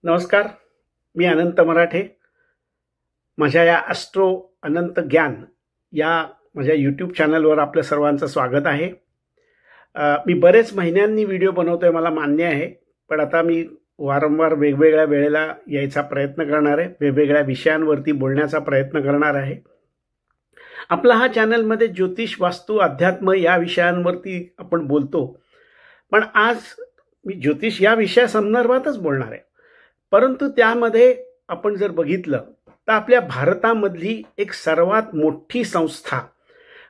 नमस्कार. मी अनंत मराठे. माझ्या या ॲस्ट्रो अनंत ज्ञान या माझ्या यूट्यूब चॅनलवर आपल्या सर्वांचं स्वागत आहे. मी बरेच महिन्यांनी व्हिडिओ बनवतोय, मला मान्य आहे, पण आता मी वारंवार वेगवेगळ्या वेळेला यायचा प्रयत्न करणार आहे, वेगवेगळ्या विषयांवरती बोलण्याचा प्रयत्न करणार आहे. आपला हा चॅनलमध्ये ज्योतिष, वास्तू, अध्यात्म या विषयांवरती आपण बोलतो, पण आज मी ज्योतिष या विषयासंदर्भातच बोलणार आहे. परंतु त्यामध्ये आपण जर बघितलं तर आपल्या भारतामधली एक सर्वात मोठी संस्था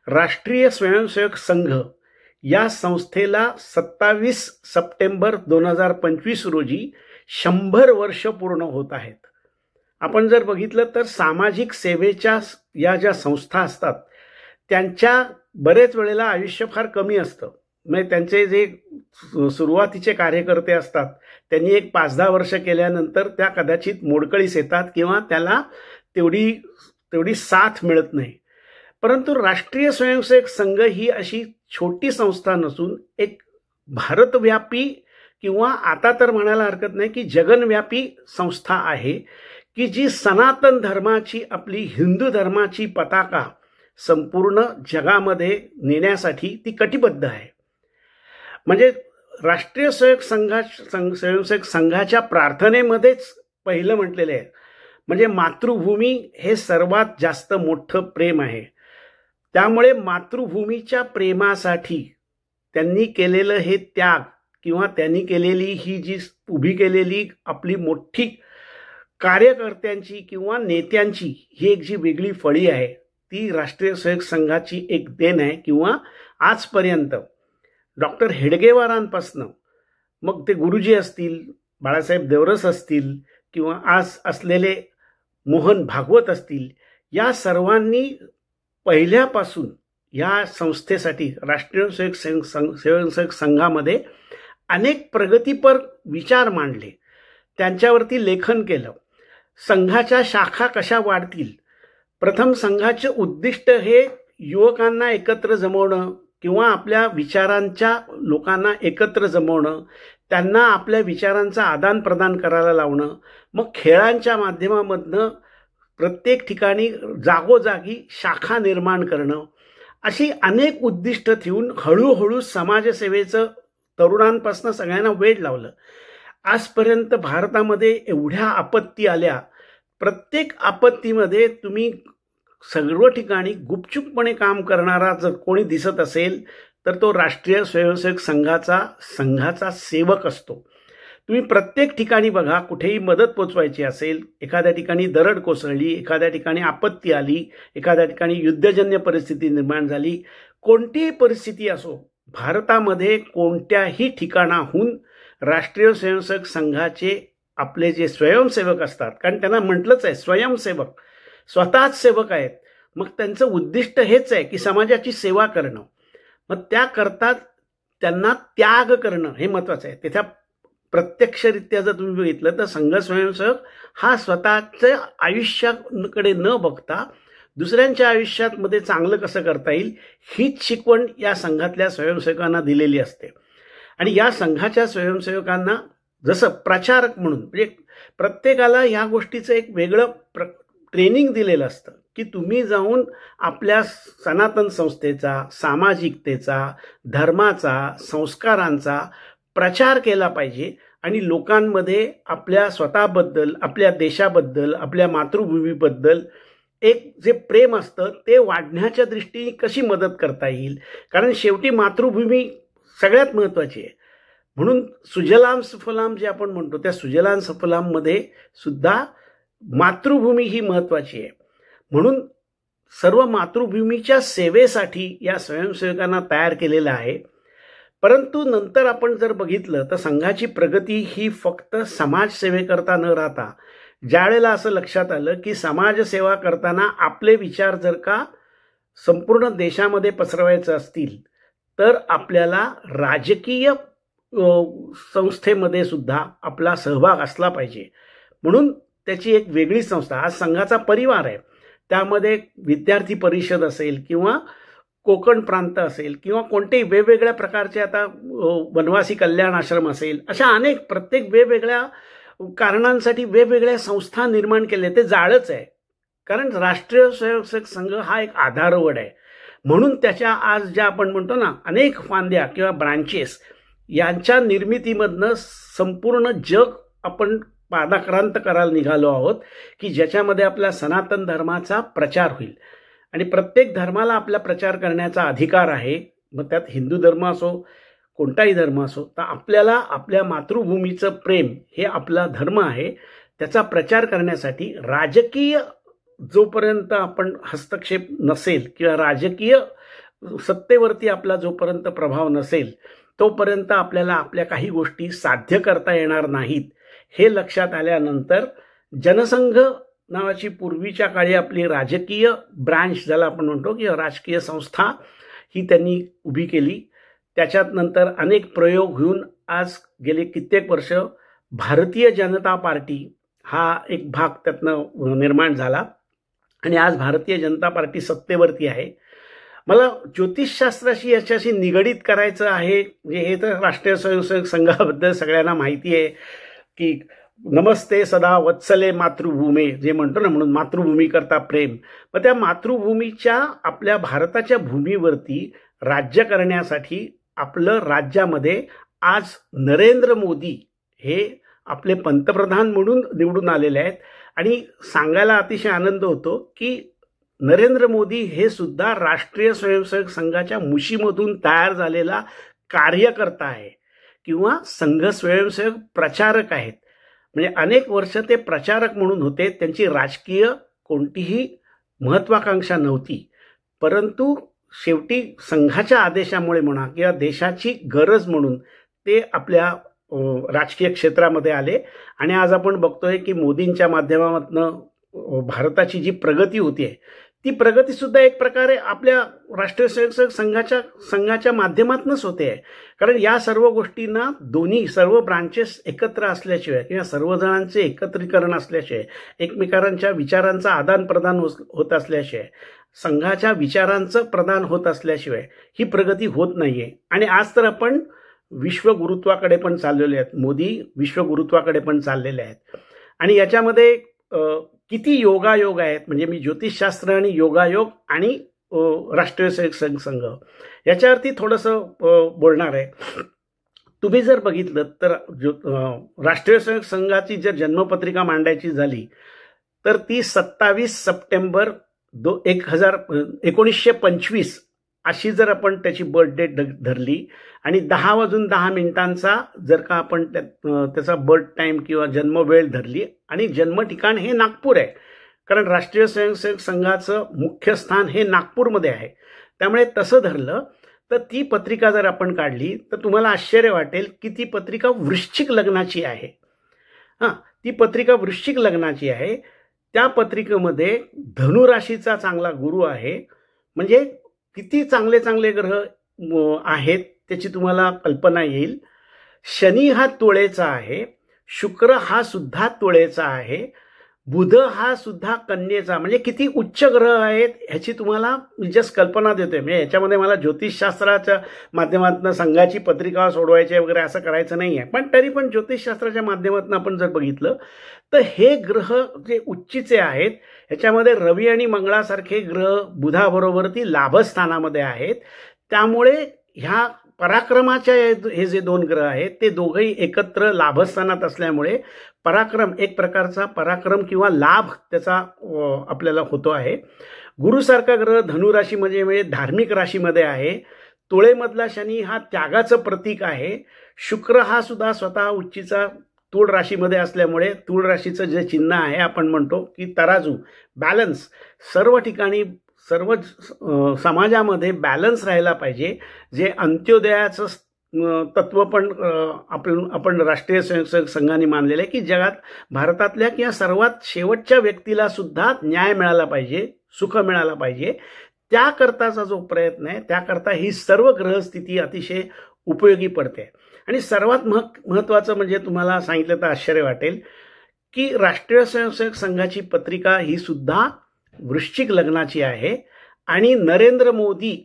राष्ट्रीय स्वयंसेवक संघ, या संस्थेला 27 सप्टेंबर 2025 रोजी 100 वर्ष पूर्ण होत आहेत. आपण जर बघितलं तर सामाजिक सेवेच्या या ज्या संस्था असतात त्यांच्या बरेच वेळेला आयुष्य फार कमी असतं. म्हणजे त्यांचे जे सुरुवातीचे कार्यकर्ते असतात त्यांनी एक 5-10 वर्ष केल्यानंतर त्या कदाचित मोडकळीस येतात किंवा त्याला तेवढी साथ मिळत नाही. परंतु राष्ट्रीय स्वयंसेवक संघ ही अशी छोटी संस्था नसून एक भारतव्यापी किंवा आता तर म्हणायला हरकत नाही की जगनव्यापी संस्था आहे की जी सनातन धर्माची, आपली हिंदू धर्माची पताका संपूर्ण जगामध्ये नेण्यासाठी ती कटिबद्ध आहे. म्हणजे राष्ट्रीय स्वयंसेवक संघाच्या प्रार्थनेमध्येच पहिलं म्हटलेलं आहे, म्हणजे मातृभूमी हे सर्वात जास्त मोठं प्रेम आहे. त्यामुळे मातृभूमीच्या प्रेमासाठी त्यांनी केलेलं हे त्याग किंवा त्यांनी केलेली ही जी उभी केलेली आपली मोठी कार्यकर्त्यांची किंवा नेत्यांची ही एक जी वेगळी फळी आहे ती राष्ट्रीय स्वयंसेवक संघाची एक देण आहे. किंवा आजपर्यंत डॉक्टर हेडगेवारांपासनं मग ते गुरुजी असतील, बाळासाहेब देवरस असतील किंवा आज असलेले मोहन भागवत असतील, या सर्वांनी पहिल्यापासून या संस्थेसाठी राष्ट्रीय स्वयंसेवक संघामध्ये अनेक प्रगतीपर विचार मांडले, त्यांच्यावरती लेखन केलं. संघाच्या शाखा कशा वाढतील, प्रथम संघाचे उद्दिष्ट हे युवकांना एकत्र जमवणं किंवा आपल्या विचारांच्या लोकांना एकत्र जमवणं, त्यांना आपल्या विचारांचं आदान प्रदान करायला लावणं, मग खेळांच्या माध्यमामधनं प्रत्येक ठिकाणी जागोजागी शाखा निर्माण करणं, अशी अनेक उद्दिष्ट ठेवून हळूहळू समाजसेवेचं तरुणांपासून सगळ्यांना वेड लावलं. आजपर्यंत भारतामध्ये एवढ्या आपत्ती आल्या, प्रत्येक आपत्तीमध्ये तुम्ही सर्व ठिकाणी गुपचूपपणे काम करणारा जर कोणी दिसत असेल तर तो राष्ट्रीय स्वयंसेवक संघाचा सेवक असतो. तुम्ही प्रत्येक ठिकाणी बघा, कुठेही मदत पोचवायची असेल, एखाद्या ठिकाणी दरड कोसळली, एखाद्या ठिकाणी आपत्ती आली, एखाद्या ठिकाणी युद्धजन्य परिस्थिती निर्माण झाली, कोणतीही परिस्थिती असो, भारतामध्ये कोणत्याही ठिकाणाहून राष्ट्रीय स्वयंसेवक संघाचे आपले जे स्वयंसेवक असतात, कारण त्यांना म्हटलंच आहे स्वयंसेवक, स्वतःच सेवक आहेत, मग त्यांचं उद्दिष्ट हेच आहे की समाजाची सेवा करणं. मग त्याकरता त्यांना त्याग करणं हे महत्त्वाचं आहे. तिथे प्रत्यक्षरित्या जर तुम्ही बघितलं तर संघ स्वयंसेवक हा स्वतःच्या आयुष्याकडे न बघता दुसऱ्यांच्या आयुष्यामध्ये चांगलं कसं करता येईल हीच शिकवण या संघातल्या स्वयंसेवकांना दिलेली असते. आणि या संघाच्या स्वयंसेवकांना जसं प्रचारक म्हणून म्हणजे प्रत्येकाला ह्या गोष्टीचं एक वेगळं ट्रेनिंग दिलेलं असतं की तुम्ही जाऊन आपल्या सनातन संस्थेचा, सामाजिकतेचा, धर्माचा, संस्कारांचा प्रचार केला पाहिजे आणि लोकांमध्ये आपल्या स्वतःबद्दल, आपल्या देशाबद्दल, आपल्या मातृभूमीबद्दल एक जे प्रेम असतं ते वाढण्याच्या दृष्टीने कशी मदत करता येईल. कारण शेवटी मातृभूमी सगळ्यात महत्त्वाची आहे. म्हणून सुजलाम सुफलाम जे आपण म्हणतो त्या सुजलाम सुफलाममध्ये सुद्धा मातृभूमी ही महत्त्वाची आहे. म्हणून सर्व मातृभूमीच्या सेवेसाठी या स्वयंसेवकांना तयार केलेलं आहे. परंतु नंतर आपण जर बघितलं तर संघाची प्रगती ही फक्त समाजसेवेकरता न राहता ज्यावेळेला असं लक्षात आलं की समाजसेवा करताना आपले विचार जर का संपूर्ण देशामध्ये पसरवायचे असतील तर आपल्याला राजकीय संस्थेमध्ये सुद्धा आपला सहभाग असला पाहिजे. म्हणून त्याची एक वेगळी संस्था, आज संघाचा परिवार आहे, त्यामध्ये विद्यार्थी परिषद असेल किंवा कोकण प्रांत असेल किंवा कोणतेही वेगवेगळ्या प्रकारचे आता वनवासी कल्याण आश्रम असेल, अशा अनेक प्रत्येक वेगवेगळ्या कारणांसाठी वेगवेगळ्या संस्था निर्माण केल्या, ते जाळच आहे. कारण राष्ट्रीय स्वयंसेवक संघ हा एक आधारवड आहे. म्हणून त्याच्या आज ज्या आपण म्हणतो ना अनेक फांद्या किंवा ब्रांचेस, यांच्या निर्मितीमधनं संपूर्ण जग आपण पादाक्रांत करायला निघालो आहोत, की ज्याच्यामध्ये आपल्या सनातन धर्माचा प्रचार होईल. आणि प्रत्येक धर्माला आपला प्रचार करण्याचा अधिकार आहे. मग त्यात हिंदू धर्म असो, कोणताही धर्म असो, तर आपल्याला आपल्या मातृभूमीचं प्रेम हे आपला धर्म आहे, त्याचा प्रचार करण्यासाठी राजकीय जोपर्यंत आपण हस्तक्षेप नसेल किंवा राजकीय सत्तेवरती आपला जोपर्यंत प्रभाव नसेल, तोपर्यंत आपल्याला आपल्या काही गोष्टी साध्य करता येणार नाहीत. हे लक्षात आल्यानंतर जनसंघ नावाची पूर्वीच्या काळी आपली राजकीय ब्रांच ज्याला आपण म्हणतो किंवा राजकीय संस्था ही त्यांनी उभी केली. त्याच्यात नंतर अनेक प्रयोग होऊन आज गेले कित्येक वर्ष भारतीय जनता पार्टी हा एक भाग त्यातनं निर्माण झाला आणि आज भारतीय जनता पार्टी सत्तेवरती आहे. मला ज्योतिषशास्त्राशी याच्याशी निगडीत करायचं आहे. म्हणजे हे तर राष्ट्रीय स्वयंसेवक संघाबद्दल सगळ्यांना माहिती आहे की नमस्ते सदा वत्सले मातृभूमी जे म्हणतो ना, म्हणून मातृभूमी करता प्रेम. मग त्या मातृभूमीच्या आपल्या भारताच्या भूमीवरती राज्य करण्यासाठी आपलं राज्यामध्ये आज नरेंद्र मोदी हे आपले पंतप्रधान म्हणून निवडून आलेले आहेत. आणि सांगायला अतिशय आनंद होतो की नरेंद्र मोदी हे सुद्धा राष्ट्रीय स्वयंसेवक संघाच्या मुशीमधून तयार झालेला कार्यकर्ता आहे किंवा संघ स्वयंसेवक प्रचारक आहेत. म्हणजे अनेक वर्ष ते प्रचारक म्हणून होते. त्यांची राजकीय कोणतीही महत्वाकांक्षा नव्हती, परंतु शेवटी संघाच्या आदेशामुळे म्हणा किंवा देशाची गरज म्हणून ते आपल्या राजकीय क्षेत्रामध्ये आले. आणि आज आपण बघतोय की मोदींच्या माध्यमातून भारताची जी प्रगती होतीये, ती प्रगती सुद्धा एक प्रकारे आपल्या राष्ट्रीय स्वयंसेवक संघाच्या माध्यमातूनच होते. कारण या सर्व गोष्टींना दोन्ही सर्व ब्रांचेस एकत्र असल्याशिवाय किंवा सर्वजणांचे एकत्रीकरण असल्याशिवाय, एकमेकांच्या विचारांचं आदान प्रदान होत असल्याशिवाय, संघाच्या विचारांचं प्रदान होत असल्याशिवाय ही प्रगती होत नाहीये. आणि आज तर आपण विश्वगुरुत्वाकडे पण चाललेले आहेत. मोदी विश्वगुरुत्वाकडे पण चाललेले आहेत. आणि याच्यामध्ये किती योगायोग आहेत. म्हणजे मी ज्योतिषशास्त्र आणि योगायोग आणि राष्ट्रीय स्वयंसेवक संघ याच्यावरती थोडंसं बोलणार आहे. तुम्ही जर बघितलं तर राष्ट्रीय स्वयंसेवक संघाची जर जन्मपत्रिका मांडायची झाली तर ती 27 सप्टेंबर 1925 अशी जर आपण त्याची बर्थ डेट धरली आणि 10:10 जर का आपण त्याचा बर्थ टाइम किंवा जन्म वेळ धरली आणि जन्म ठिकाण हे नागपूर आहे. कारण राष्ट्रीय स्वयंसेवक संघाचं मुख्य स्थान हे नागपूरमध्ये आहे. त्यामुळे तसं धरलं तर ती पत्रिका जर आपण काढली तर तुम्हाला आश्चर्य वाटेल की ती पत्रिका वृश्चिक लग्नाची आहे. ती पत्रिका वृश्चिक लग्नाची आहे. त्या पत्रिकेमध्ये धनुराशीचा चांगला गुरु आहे. म्हणजे किती चांगले चांगले ग्रह आहेत त्याची तुम्हाला कल्पना येईल. शनी हा तुळेचा आहे, शुक्र हा सुद्धा तुळेचा आहे, बुध हा सुद्धा कन्येचा. म्हणजे किती उच्च ग्रह आहेत ह्याची तुम्हाला जस्ट कल्पना देतोय. म्हणजे याच्यामध्ये मला ज्योतिषशास्त्राच्या माध्यमातून संघाची पत्रिका सोडवायची वगैरे असं करायचं नाही आहे. पण तरी पण ज्योतिषशास्त्राच्या माध्यमातून आपण जर बघितलं तर हे ग्रह जे उच्चीचे आहेत ह्याच्यामध्ये रवी आणि मंगळासारखे ग्रह बुधाबरोबरती लाभस्थानामध्ये आहेत. त्यामुळे ह्या पराक्रमाच्या हे जे दोन ग्रह आहेत ते दोघंही एकत्र लाभस्थानात असल्यामुळे पराक्रम, एक प्रकारचा पराक्रम किंवा लाभ त्याचा आपल्याला होतो आहे. गुरुसारखा ग्रह धनुराशीमध्ये म्हणजे धार्मिक राशीमध्ये आहे. तुळेमधला शनी हा त्यागाचं प्रतीक आहे. शुक्र हा सुद्धा स्वतः उच्चीचा तूळ राशीमध्ये असल्यामुळे तूळ राशीचं जे चिन्ह आहे आपण म्हणतो की तराजू, बॅलन्स, सर्व ठिकाणी सर्व समाजामध्ये बॅलन्स राहायला पाहिजे. जे अंत्योदयाचं तत्व पण आपण राष्ट्रीय स्वयंसेवक संघाने मानलेलं आहे की जगात भारतातल्या किंवा सर्वात शेवटच्या व्यक्तीला सुद्धा न्याय मिळाला पाहिजे, सुख मिळालं पाहिजे. त्याकरताचा जो प्रयत्न आहे त्याकरता ही सर्व ग्रहस्थिती अतिशय उपयोगी पडते. आणि सर्वात महत्त्वाचं म्हणजे तुम्हाला सांगितलं तर आश्चर्य वाटेल की राष्ट्रीय स्वयंसेवक संघाची पत्रिका ही सुद्धा वृश्चिक लग्नाची आहे. आणि नरेंद्र मोदी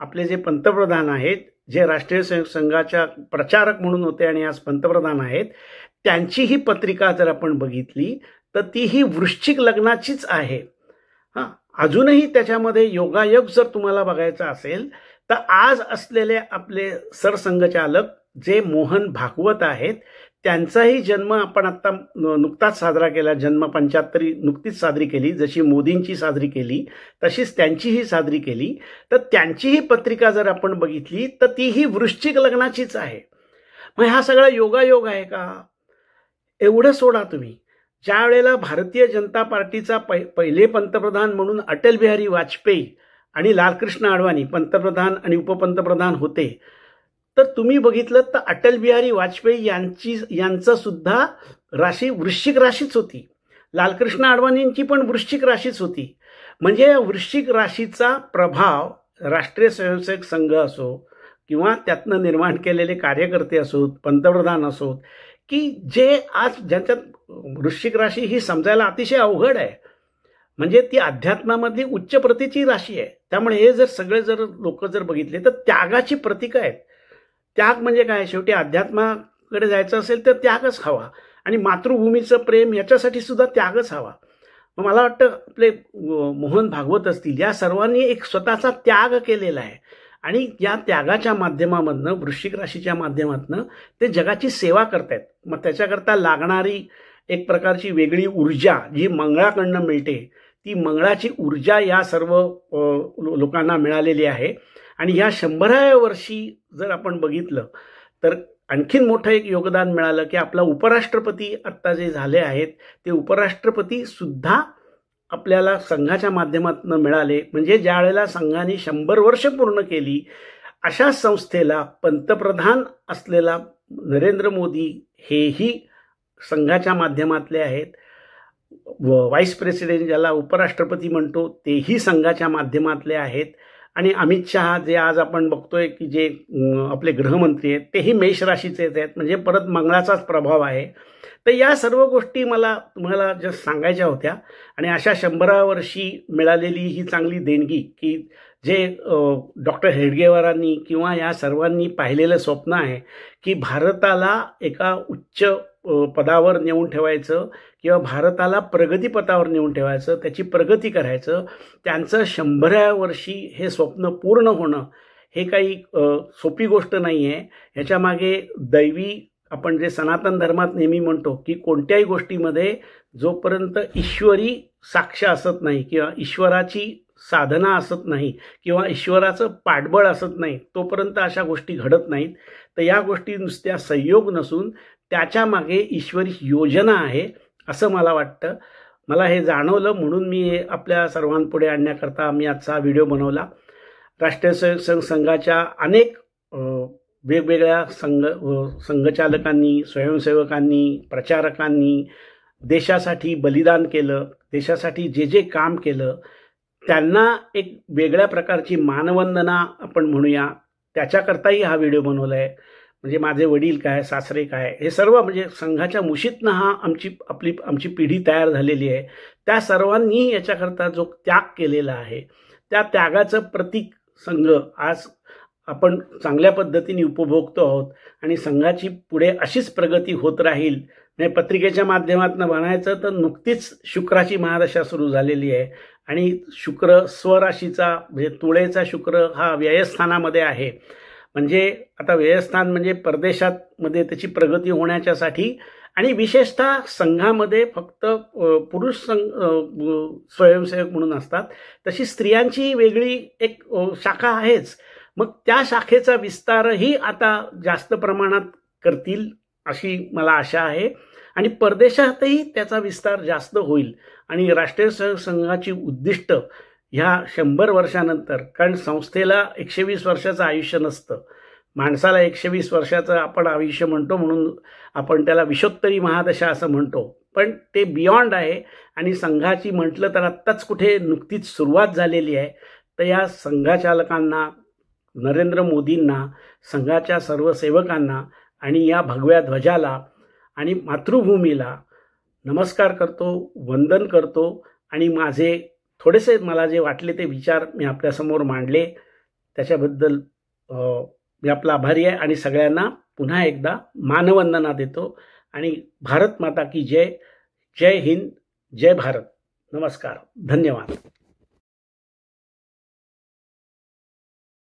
आपले जे पंतप्रधान आहेत, जे राष्ट्रीय स्वयंसेवक संघाच्या प्रचारक म्हणून होते आणि आज पंतप्रधान आहेत, त्यांची ही पत्रिका जर आपण बघितली तर ती ही वृश्चिक लग्नाचीच आहे. अजूनही त्याच्यामध्ये योगायोग जर तुम्हाला बघायचा असेल तर आज असलेले आपले सरसंघचालक जे मोहन भागवत आहेत त्यांचाही जन्म आपण आता नुकताच साजरा केला. जन्म 75 नुकतीच साजरी केली. जशी मोदींची साजरी केली तशीच त्यांचीही साजरी केली. तर त्यांचीही पत्रिका जर आपण बघितली तर तीही वृश्चिक लग्नाचीच आहे. मग हा सगळा योगायोग आहे का? एवढं सोडा तुम्ही. ज्या वेळेला भारतीय जनता पार्टीचा पहिले पंतप्रधान म्हणून अटल बिहारी वाजपेयी आणि लालकृष्ण अडवाणी पंतप्रधान आणि उपपंतप्रधान होते, तर तुम्ही बघितलं तर अटल बिहारी वाजपेयी यांचं सुद्धा राशी वृश्चिक राशीच होती. लालकृष्ण अडवाणींची पण वृश्चिक राशीच होती. म्हणजे वृश्चिक राशीचा प्रभाव राष्ट्रीय स्वयंसेवक संघ असो किंवा त्यातनं निर्माण केलेले कार्यकर्ते असोत, पंतप्रधान असोत, की जे आज ज्यांच्यात वृश्चिक राशी ही समजायला अतिशय अवघड आहे. म्हणजे ती अध्यात्मामधली उच्च प्रतीची राशी आहे. त्यामुळे हे जर सगळे जर लोक जर बघितले तर त्यागाची प्रतीक आहेत. त्याग म्हणजे काय? शेवटी अध्यात्माकडे जायचं असेल तर त्यागच हवा आणि मातृभूमीचं प्रेम याच्यासाठी सुद्धा त्यागच हवा. मला वाटतं आपले मोहन भागवत असतील या सर्वांनी एक स्वतःचा त्याग केलेला आहे आणि या त्यागाच्या माध्यमामधनं वृश्चिक राशीच्या माध्यमातनं ते जगाची सेवा करतायत. मग त्याच्याकरता लागणारी एक प्रकारची वेगळी ऊर्जा जी मंगळाकडनं मिळते ती मंगळाची ऊर्जा या सर्व लोकांना मिळालेली आहे. आणि या 100व्या वर्षी जर आपण बघितलं तर आणखीन मोठं एक योगदान मिळालं की आपला उपराष्ट्रपती आत्ता जे झाले आहेत ते उपराष्ट्रपती सुद्धा आपल्याला संघाच्या माध्यमातून मिळाले. म्हणजे ज्या वेळेला संघाने 100 वर्ष पूर्ण केली अशा संस्थेला पंतप्रधान असलेला नरेंद्र मोदी हेही संघाच्या माध्यमातले आहेत. व्हाईस प्रेसिडेंट ज्याला उपराष्ट्रपती म्हणतो तेही संघाच्या माध्यमातले आहेत. आणि अमित शहा जे आज आपण बघतोय की जे आपले गृहमंत्री आहेत तेही मेष राशीचेच आहेत. म्हणजे परत मंगळाचाच प्रभाव आहे. तर या सर्व गोष्टी मला तुम्हाला जस्ट सांगायच्या होत्या. आणि अशा 100व्या वर्षी मिळालेली ही चांगली देणगी की जे डॉक्टर हेडगेवारांनी किंवा या सर्वांनी पाहिलेलं स्वप्न आहे की भारताला एका उच्च पदावर नेऊन ठेवायचं किंवा भारताला प्रगतीपथावर नेऊन ठेवायचं, त्याची प्रगती करायचं, त्यांचं 100व्या वर्षी हे स्वप्न पूर्ण होणं हे काही सोपी गोष्ट नाही आहे. ह्याच्यामागे दैवी आपण जे सनातन धर्मात नेहमी म्हणतो की कोणत्याही गोष्टीमध्ये जोपर्यंत ईश्वरी साक्ष असत नाही किंवा ईश्वराची साधना असत नाही किंवा ईश्वराचं पाठबळ असत नाही तोपर्यंत अशा गोष्टी घडत नाहीत. तर या गोष्टी नुसत्या संयोग नसून त्याच्या मागे ईश्वरी योजना आहे असं मला वाटतं. मला हे जाणवलं म्हणून मी आपल्या सर्वांपुढे आणण्याकरता मी आजचा व्हिडिओ बनवला. राष्ट्रीय स्वयंसेवक संघाच्या अनेक वेगवेगळ्या संघचालकांनी, स्वयंसेवकांनी, प्रचारकांनी देशासाठी बलिदान केलं, देशासाठी जे जे काम केलं त्यांना एक वेगळ्या प्रकारची मानवंदना आपण म्हणूया त्याच्याकरताही हा व्हिडिओ बनवला आहे. म्हणजे माझे वडील काय, सासरे काय, हे सर्व म्हणजे संघाच्या मुशीतनं हा आमची पिढी तयार झालेली आहे. त्या सर्वांनी याच्याकरता जो त्याग केलेला आहे त्या त्यागाचं प्रतीक संघ आज आपण चांगल्या पद्धतीने उपभोगतो आहोत. आणि संघाची पुढे अशीच प्रगती होत राहील. म्हणजे पत्रिकेच्या माध्यमातून म्हणायचं तर नुकतीच शुक्राची महादशा सुरू झालेली आहे आणि शुक्र स्वराशीचा म्हणजे तुळेचा शुक्र हा व्ययस्थानामध्ये आहे. म्हणजे आता व्ययस्थान म्हणजे परदेशात मध्ये त्याची प्रगती होण्याच्यासाठी आणि विशेषतः संघामध्ये फक्त पुरुष स्वयंसेवक म्हणून असतात, तशी स्त्रियांची वेगळी एक शाखा आहेच. मग त्या शाखेचा विस्तारही आता जास्त प्रमाणात करतील अशी मला आशा आहे आणि परदेशातही त्याचा विस्तार जास्त होईल. आणि राष्ट्रीय स्वयंसेवक संघाची उद्दिष्ट ह्या 100 वर्षानंतर, कारण संस्थेला 120 वर्षाचं आयुष्य नसतं, माणसाला 120 वर्षाचं आपण आयुष्य म्हणतो म्हणून आपण त्याला विषोत्तरी महादशा असं म्हणतो, पण ते बियॉन्ड आहे. आणि संघाची म्हटलं तर आत्ताच कुठे नुकतीच सुरुवात झालेली आहे. तर या संघाचालकांना, नरेंद्र मोदींना, संघाच्या सर्व सेवकांना आणि या भगव्या ध्वजाला आणि मातृभूमीला नमस्कार करतो, वंदन करतो. आणि माझे थोडेसे मला जे वाटले ते विचार मी आपल्यासमोर मांडले त्याच्याबद्दल मी आपला आभारी आहे आणि सगळ्यांना पुन्हा एकदा मानवंदना देतो. आणि भारत माता की जय. जय हिंद, जय भारत. नमस्कार, धन्यवाद.